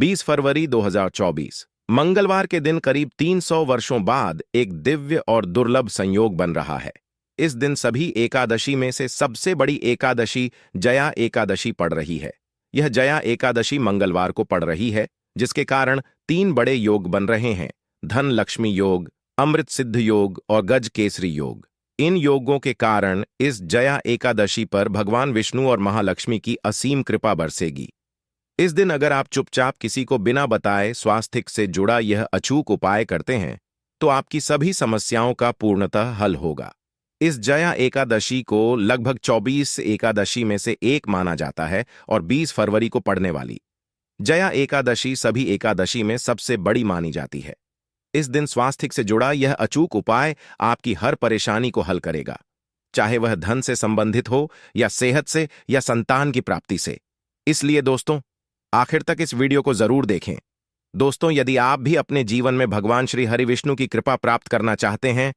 20 फरवरी 2024 मंगलवार के दिन करीब 300 वर्षों बाद एक दिव्य और दुर्लभ संयोग बन रहा है। इस दिन सभी एकादशी में से सबसे बड़ी एकादशी जया एकादशी पड़ रही है। यह जया एकादशी मंगलवार को पड़ रही है, जिसके कारण 3 बड़े योग बन रहे हैं: धन लक्ष्मी योग, अमृत सिद्ध योग और गज केसरी योग। इन योगों के कारण इस जया एकादशी पर भगवान विष्णु और महालक्ष्मी की असीम कृपा बरसेगी। इस दिन अगर आप चुपचाप किसी को बिना बताए स्वास्थ्य से जुड़ा यह अचूक उपाय करते हैं, तो आपकी सभी समस्याओं का पूर्णतः हल होगा। इस जया एकादशी को लगभग 24 एकादशी में से एक माना जाता है और 20 फरवरी को पड़ने वाली जया एकादशी सभी एकादशी में सबसे बड़ी मानी जाती है। इस दिन स्वास्थ्य से जुड़ा यह अचूक उपाय आपकी हर परेशानी को हल करेगा, चाहे वह धन से संबंधित हो या सेहत से या संतान की प्राप्ति से। इसलिए दोस्तों, आखिर तक इस वीडियो को जरूर देखें। दोस्तों, यदि आप भी अपने जीवन में भगवान श्री हरि विष्णु की कृपा प्राप्त करना चाहते हैं,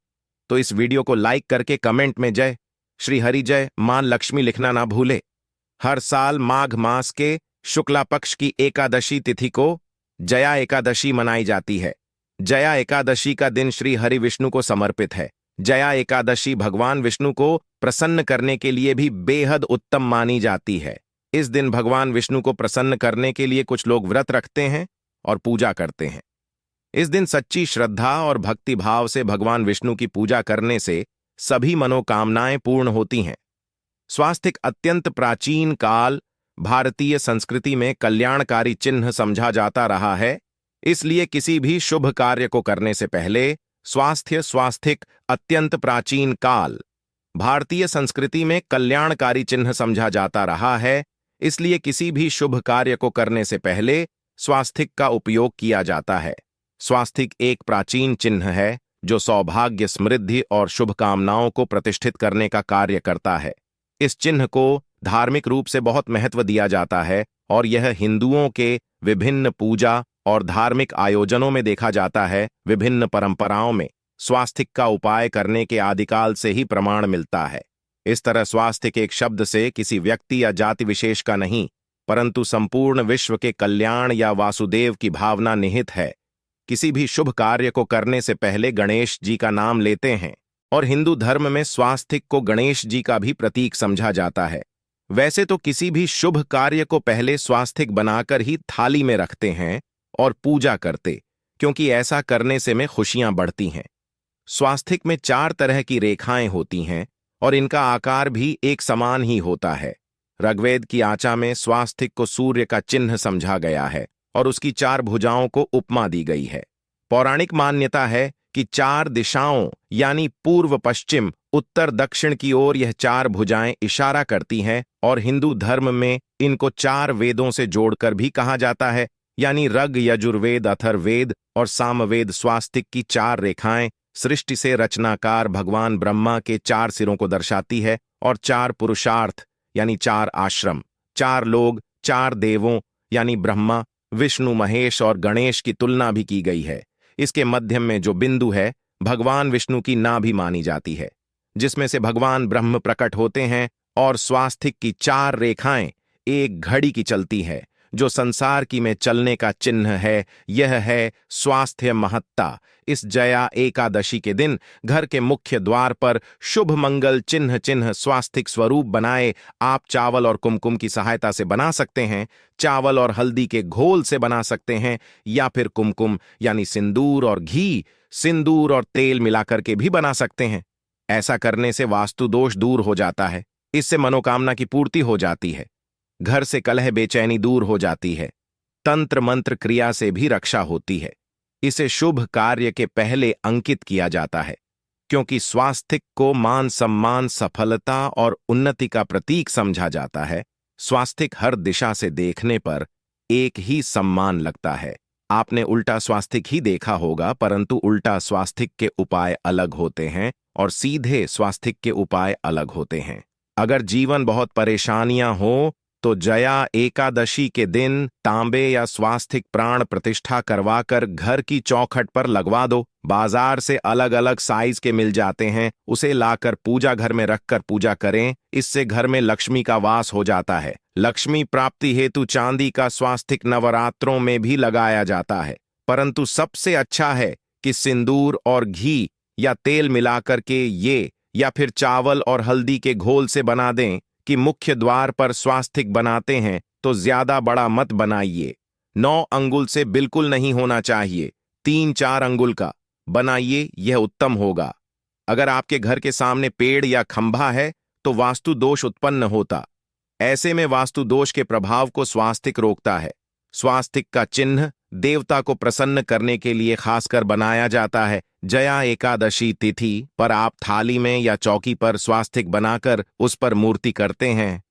तो इस वीडियो को लाइक करके कमेंट में जय श्री हरि जय मां लक्ष्मी लिखना ना भूले। हर साल माघ मास के शुक्ला पक्ष की एकादशी तिथि को जया एकादशी मनाई जाती है। जया एकादशी का दिन श्री हरि विष्णु को समर्पित है। जया एकादशी भगवान विष्णु को प्रसन्न करने के लिए भी बेहद उत्तम मानी जाती है। इस दिन भगवान विष्णु को प्रसन्न करने के लिए कुछ लोग व्रत रखते हैं और पूजा करते हैं। इस दिन सच्ची श्रद्धा और भक्ति भाव से भगवान विष्णु की पूजा करने से सभी मनोकामनाएं पूर्ण होती हैं। स्वास्थ्य अत्यंत प्राचीन काल भारतीय संस्कृति में कल्याणकारी चिन्ह समझा जाता रहा है। इसलिए किसी भी शुभ कार्य को करने से पहले स्वास्थ्य अत्यंत प्राचीन काल भारतीय संस्कृति में कल्याणकारी चिन्ह समझा जाता रहा है। इसलिए किसी भी शुभ कार्य को करने से पहले स्वास्तिक का उपयोग किया जाता है। स्वास्तिक एक प्राचीन चिन्ह है जो सौभाग्य, समृद्धि और शुभकामनाओं को प्रतिष्ठित करने का कार्य करता है। इस चिन्ह को धार्मिक रूप से बहुत महत्व दिया जाता है और यह हिंदुओं के विभिन्न पूजा और धार्मिक आयोजनों में देखा जाता है। विभिन्न परंपराओं में स्वास्तिक का उपाय करने के आदिकाल से ही प्रमाण मिलता है। इस तरह स्वास्तिक एक शब्द से किसी व्यक्ति या जाति विशेष का नहीं, परंतु संपूर्ण विश्व के कल्याण या वासुदेव की भावना निहित है। किसी भी शुभ कार्य को करने से पहले गणेश जी का नाम लेते हैं और हिंदू धर्म में स्वास्तिक को गणेश जी का भी प्रतीक समझा जाता है। वैसे तो किसी भी शुभ कार्य को पहले स्वास्तिक बनाकर ही थाली में रखते हैं और पूजा करते, क्योंकि ऐसा करने से में खुशियां बढ़ती हैं। स्वास्तिक में 4 तरह की रेखाएं होती हैं और इनका आकार भी एक समान ही होता है। ऋग्वेद की आचा में स्वास्तिक को सूर्य का चिन्ह समझा गया है और उसकी 4 भुजाओं को उपमा दी गई है। पौराणिक मान्यता है कि 4 दिशाओं यानी पूर्व, पश्चिम, उत्तर, दक्षिण की ओर यह 4 भुजाएं इशारा करती हैं और हिंदू धर्म में इनको 4 वेदों से जोड़कर भी कहा जाता है, यानी ऋग, यजुर्वेद, अथर्ववेद और सामवेद। स्वास्तिक की 4 रेखाएं सृष्टि से रचनाकार भगवान ब्रह्मा के 4 सिरों को दर्शाती है और 4 पुरुषार्थ यानी 4 आश्रम, 4 लोग, 4 देवों यानी ब्रह्मा, विष्णु, महेश और गणेश की तुलना भी की गई है। इसके मध्य में जो बिंदु है भगवान विष्णु की नाभि मानी जाती है, जिसमें से भगवान ब्रह्म प्रकट होते हैं। और स्वास्तिक की 4 रेखाएं एक घड़ी की चलती है, जो संसार की में चलने का चिन्ह है। यह है स्वास्थ्य महत्ता। इस जया एकादशी के दिन घर के मुख्य द्वार पर शुभ मंगल चिन्ह स्वास्तिक स्वरूप बनाए आप चावल और कुमकुम की सहायता से बना सकते हैं, चावल और हल्दी के घोल से बना सकते हैं, या फिर कुमकुम यानी सिंदूर और घी, सिंदूर और तेल मिलाकर के भी बना सकते हैं। ऐसा करने से वास्तु दोष दूर हो जाता है। इससे मनोकामना की पूर्ति हो जाती है। घर से कलह बेचैनी दूर हो जाती है। तंत्र मंत्र क्रिया से भी रक्षा होती है। इसे शुभ कार्य के पहले अंकित किया जाता है, क्योंकि स्वास्तिक को मान सम्मान, सफलता और उन्नति का प्रतीक समझा जाता है। स्वास्तिक हर दिशा से देखने पर एक ही सम्मान लगता है। आपने उल्टा स्वास्तिक ही देखा होगा, परंतु उल्टा स्वास्तिक के उपाय अलग होते हैं और सीधे स्वास्तिक के उपाय अलग होते हैं। अगर जीवन बहुत परेशानियां हो तो जया एकादशी के दिन तांबे या स्वास्तिक प्राण प्रतिष्ठा करवाकर घर की चौखट पर लगवा दो। बाजार से अलग अलग साइज के मिल जाते हैं, उसे लाकर पूजा घर में रखकर पूजा करें। इससे घर में लक्ष्मी का वास हो जाता है। लक्ष्मी प्राप्ति हेतु चांदी का स्वास्तिक नवरात्रों में भी लगाया जाता है, परंतु सबसे अच्छा है कि सिंदूर और घी या तेल मिलाकर के ये या फिर चावल और हल्दी के घोल से बना दें। कि मुख्य द्वार पर स्वास्तिक बनाते हैं तो ज्यादा बड़ा मत बनाइए। 9 अंगुल से बिल्कुल नहीं होना चाहिए, 3-4 अंगुल का बनाइए, यह उत्तम होगा। अगर आपके घर के सामने पेड़ या खंभा है तो वास्तु दोष उत्पन्न होता। ऐसे में वास्तु दोष के प्रभाव को स्वास्तिक रोकता है। स्वास्तिक का चिन्ह देवता को प्रसन्न करने के लिए खासकर बनाया जाता है। जया एकादशी तिथि पर आप थाली में या चौकी पर स्वास्तिक बनाकर उस पर मूर्ति करते हैं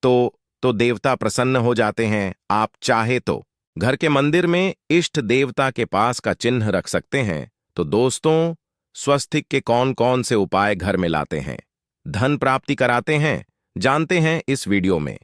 तो देवता प्रसन्न हो जाते हैं। आप चाहे तो घर के मंदिर में इष्ट देवता के पास का चिन्ह रख सकते हैं। तो दोस्तों, स्वास्तिक के कौन कौन से उपाय घर में लाते हैं, धन प्राप्ति कराते हैं, जानते हैं इस वीडियो में।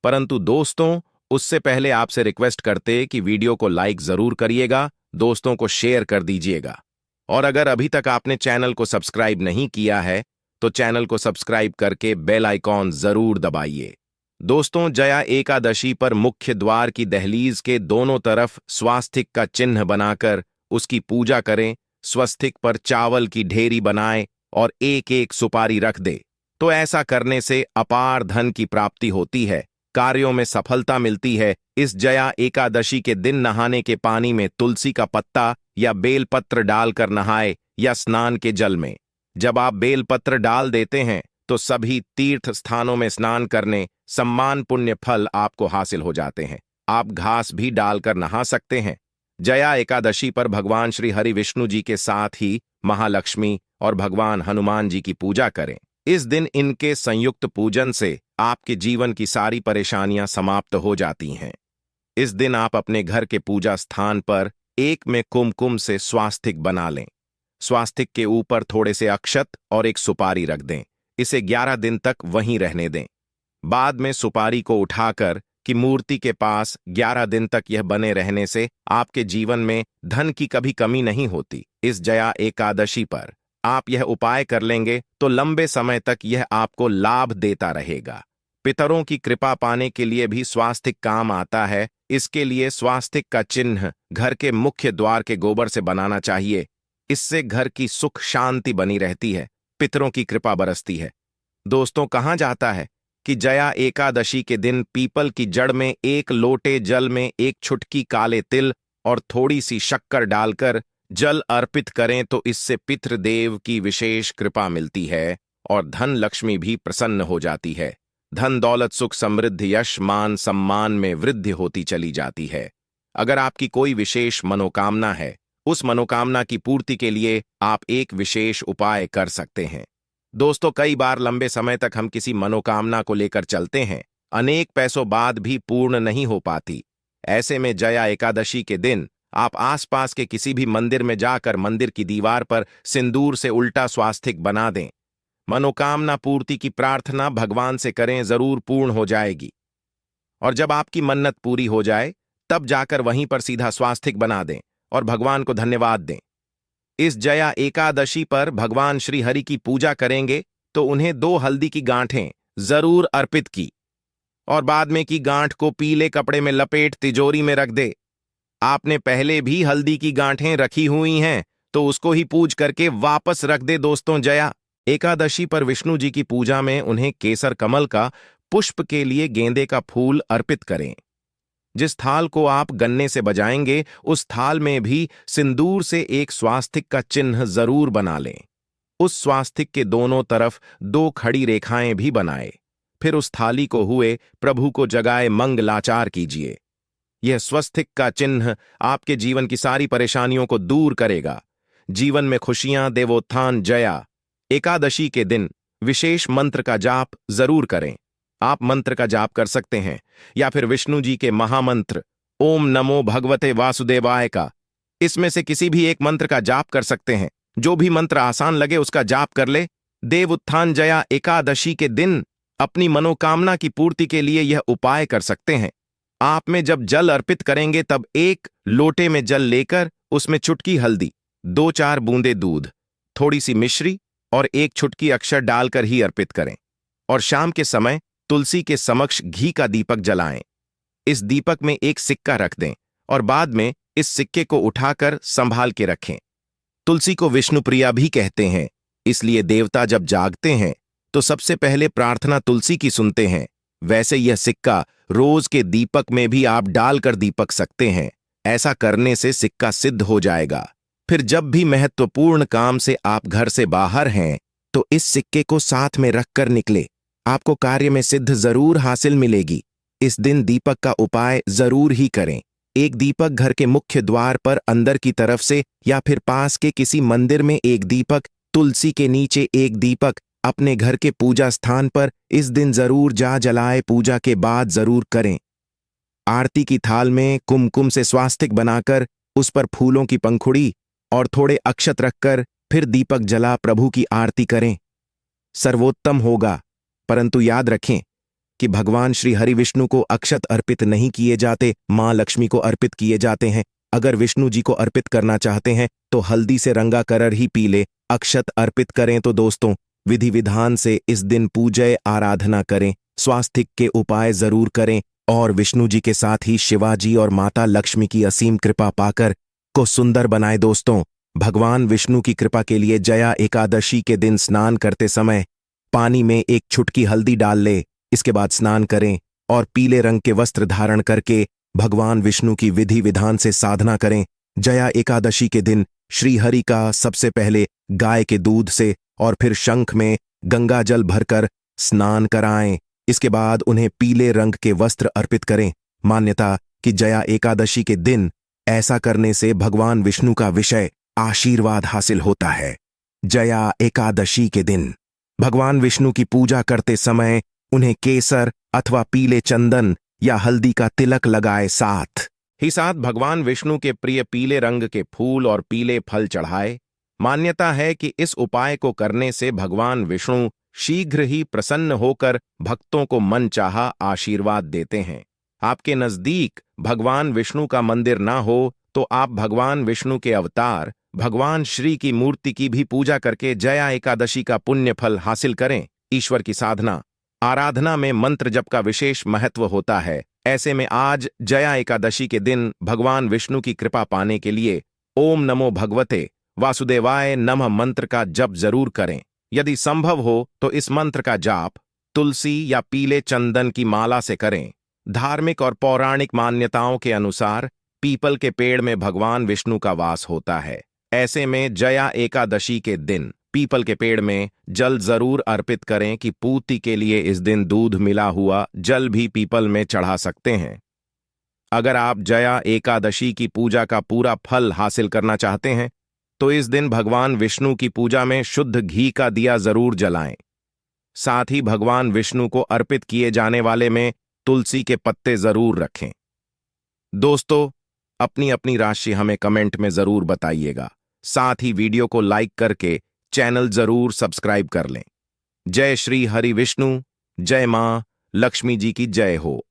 परंतु दोस्तों, उससे पहले आपसे रिक्वेस्ट करते कि वीडियो को लाइक जरूर करिएगा, दोस्तों को शेयर कर दीजिएगा, और अगर अभी तक आपने चैनल को सब्सक्राइब नहीं किया है तो चैनल को सब्सक्राइब करके बेल आइकॉन जरूर दबाइए। दोस्तों, जया एकादशी पर मुख्य द्वार की दहलीज के दोनों तरफ स्वास्तिक का चिन्ह बनाकर उसकी पूजा करें। स्वास्तिक पर चावल की ढेरी बनाए और एक एक सुपारी रख दे। तो ऐसा करने से अपार धन की प्राप्ति होती है, कार्यों में सफलता मिलती है। इस जया एकादशी के दिन नहाने के पानी में तुलसी का पत्ता या बेलपत्र डालकर नहाए या स्नान के जल में। जब आप बेलपत्र डाल देते हैं तो सभी तीर्थ स्थानों में स्नान करने सम्मान पुण्य फल आपको हासिल हो जाते हैं। आप घास भी डालकर नहा सकते हैं। जया एकादशी पर भगवान श्री हरि विष्णु जी के साथ ही महालक्ष्मी और भगवान हनुमान जी की पूजा करें। इस दिन इनके संयुक्त पूजन से आपके जीवन की सारी परेशानियां समाप्त हो जाती हैं। इस दिन आप अपने घर के पूजा स्थान पर एक में कुमकुम से स्वास्तिक बना लें। स्वास्तिक के ऊपर थोड़े से अक्षत और एक सुपारी रख दें। इसे 11 दिन तक वहीं रहने दें। बाद में सुपारी को उठाकर कि मूर्ति के पास 11 दिन तक यह बने रहने से आपके जीवन में धन की कभी कमी नहीं होती। इस जया एकादशी पर आप यह उपाय कर लेंगे तो लंबे समय तक यह आपको लाभ देता रहेगा। पितरों की कृपा पाने के लिए भी स्वास्तिक काम आता है। इसके लिए स्वास्तिक का चिन्ह घर के मुख्य द्वार के गोबर से बनाना चाहिए। इससे घर की सुख शांति बनी रहती है, पितरों की कृपा बरसती है। दोस्तों, कहा जाता है कि जया एकादशी के दिन पीपल की जड़ में 1 लोटे जल में 1 चुटकी काले तिल और थोड़ी सी शक्कर डालकर जल अर्पित करें तो इससे पितृदेव की विशेष कृपा मिलती है और धन लक्ष्मी भी प्रसन्न हो जाती है। धन दौलत सुख समृद्धि यश मान सम्मान में वृद्धि होती चली जाती है। अगर आपकी कोई विशेष मनोकामना है, उस मनोकामना की पूर्ति के लिए आप एक विशेष उपाय कर सकते हैं। दोस्तों, कई बार लंबे समय तक हम किसी मनोकामना को लेकर चलते हैं, अनेक पैसों बाद भी पूर्ण नहीं हो पाती। ऐसे में जया एकादशी के दिन आप आसपास के किसी भी मंदिर में जाकर मंदिर की दीवार पर सिंदूर से उल्टा स्वास्तिक बना दें। मनोकामना पूर्ति की प्रार्थना भगवान से करें, जरूर पूर्ण हो जाएगी। और जब आपकी मन्नत पूरी हो जाए तब जाकर वहीं पर सीधा स्वास्तिक बना दें और भगवान को धन्यवाद दें। इस जया एकादशी पर भगवान श्री हरि की पूजा करेंगे तो उन्हें 2 हल्दी की गांठें जरूर अर्पित की और बाद में की गांठ को पीले कपड़े में लपेट तिजोरी में रख दे। आपने पहले भी हल्दी की गांठें रखी हुई हैं तो उसको ही पूज करके वापस रख दे। दोस्तों, जया एकादशी पर विष्णु जी की पूजा में उन्हें केसर कमल का पुष्प के लिए गेंदे का फूल अर्पित करें। जिस थाल को आप गन्ने से बजाएंगे उस थाल में भी सिंदूर से एक स्वास्तिक का चिन्ह जरूर बना लें। उस स्वास्तिक के दोनों तरफ 2 खड़ी रेखाएं भी बनाए। फिर उस थाली को हुए प्रभु को जगाए मंगलाचार कीजिए। यह स्वास्तिक का चिन्ह आपके जीवन की सारी परेशानियों को दूर करेगा। जीवन में खुशियां देवोत्थान। जया एकादशी के दिन विशेष मंत्र का जाप जरूर करें। आप मंत्र का जाप कर सकते हैं या फिर विष्णु जी के महामंत्र ओम नमो भगवते वासुदेवाय का, इसमें से किसी भी एक मंत्र का जाप कर सकते हैं। जो भी मंत्र आसान लगे उसका जाप कर ले। देव उत्थान जया एकादशी के दिन अपनी मनोकामना की पूर्ति के लिए यह उपाय कर सकते हैं। आप में जब जल अर्पित करेंगे तब एक लोटे में जल लेकर उसमें चुटकी हल्दी, 2-4 बूंदे दूध, थोड़ी सी मिश्री और एक चुटकी अक्षर डालकर ही अर्पित करें। और शाम के समय तुलसी के समक्ष घी का दीपक जलाएं। इस दीपक में एक सिक्का रख दें और बाद में इस सिक्के को उठाकर संभाल के रखें। तुलसी को विष्णुप्रिया भी कहते हैं, इसलिए देवता जब जागते हैं तो सबसे पहले प्रार्थना तुलसी की सुनते हैं। वैसे यह सिक्का रोज के दीपक में भी आप डालकर दीपक सकते हैं। ऐसा करने से सिक्का सिद्ध हो जाएगा। फिर जब भी महत्वपूर्ण काम से आप घर से बाहर हैं तो इस सिक्के को साथ में रखकर निकले। आपको कार्य में सिद्ध जरूर हासिल मिलेगी। इस दिन दीपक का उपाय जरूर ही करें। एक दीपक घर के मुख्य द्वार पर अंदर की तरफ से या फिर पास के किसी मंदिर में एक दीपक, तुलसी के नीचे एक दीपक, अपने घर के पूजा स्थान पर इस दिन जरूर जलाए। पूजा के बाद जरूर करें। आरती की थाल में कुमकुम से स्वास्तिक बनाकर उस पर फूलों की पंखुड़ी और थोड़े अक्षत रखकर फिर दीपक जला प्रभु की आरती करें। सर्वोत्तम होगा। परंतु याद रखें कि भगवान श्री हरि विष्णु को अक्षत अर्पित नहीं किए जाते, मां लक्ष्मी को अर्पित किए जाते हैं। अगर विष्णु जी को अर्पित करना चाहते हैं तो हल्दी से रंगा कर ही पीले अक्षत अर्पित करें। तो दोस्तों, विधि विधान से इस दिन पूजय आराधना करें, स्वास्तिक के उपाय जरूर करें और विष्णु जी के साथ ही शिवाजी और माता लक्ष्मी की असीम कृपा पाकर को सुंदर बनाए। दोस्तों, भगवान विष्णु की कृपा के लिए जया एकादशी के दिन स्नान करते समय पानी में एक चुटकी हल्दी डाल ले। इसके बाद स्नान करें और पीले रंग के वस्त्र धारण करके भगवान विष्णु की विधि विधान से साधना करें। जया एकादशी के दिन श्री हरि का सबसे पहले गाय के दूध से और फिर शंख में गंगा जल भरकर स्नान कराएं। इसके बाद उन्हें पीले रंग के वस्त्र अर्पित करें। मान्यता कि जया एकादशी के दिन ऐसा करने से भगवान विष्णु का विषय आशीर्वाद हासिल होता है। जया एकादशी के दिन भगवान विष्णु की पूजा करते समय उन्हें केसर अथवा पीले चंदन या हल्दी का तिलक लगाए। साथ ही साथ भगवान विष्णु के प्रिय पीले रंग के फूल और पीले फल चढ़ाए। मान्यता है कि इस उपाय को करने से भगवान विष्णु शीघ्र ही प्रसन्न होकर भक्तों को मनचाहा आशीर्वाद देते हैं। आपके नजदीक भगवान विष्णु का मंदिर ना हो तो आप भगवान विष्णु के अवतार भगवान श्री की मूर्ति की भी पूजा करके जया एकादशी का पुण्य फल हासिल करें। ईश्वर की साधना आराधना में मंत्र जप का विशेष महत्व होता है। ऐसे में आज जया एकादशी के दिन भगवान विष्णु की कृपा पाने के लिए ओम नमो भगवते वासुदेवाय नमः मंत्र का जप जरूर करें। यदि संभव हो तो इस मंत्र का जाप तुलसी या पीले चंदन की माला से करें। धार्मिक और पौराणिक मान्यताओं के अनुसार पीपल के पेड़ में भगवान विष्णु का वास होता है। ऐसे में जया एकादशी के दिन पीपल के पेड़ में जल जरूर अर्पित करें कि पूर्ति के लिए इस दिन दूध मिला हुआ जल भी पीपल में चढ़ा सकते हैं। अगर आप जया एकादशी की पूजा का पूरा फल हासिल करना चाहते हैं तो इस दिन भगवान विष्णु की पूजा में शुद्ध घी का दिया जरूर जलाएं। साथ ही भगवान विष्णु को अर्पित किए जाने वाले में तुलसी के पत्ते जरूर रखें। दोस्तों, अपनी अपनी राशि हमें कमेंट में जरूर बताइएगा। साथ ही वीडियो को लाइक करके चैनल जरूर सब्सक्राइब कर लें। जय श्री हरि विष्णु, जय मां लक्ष्मी जी की जय हो।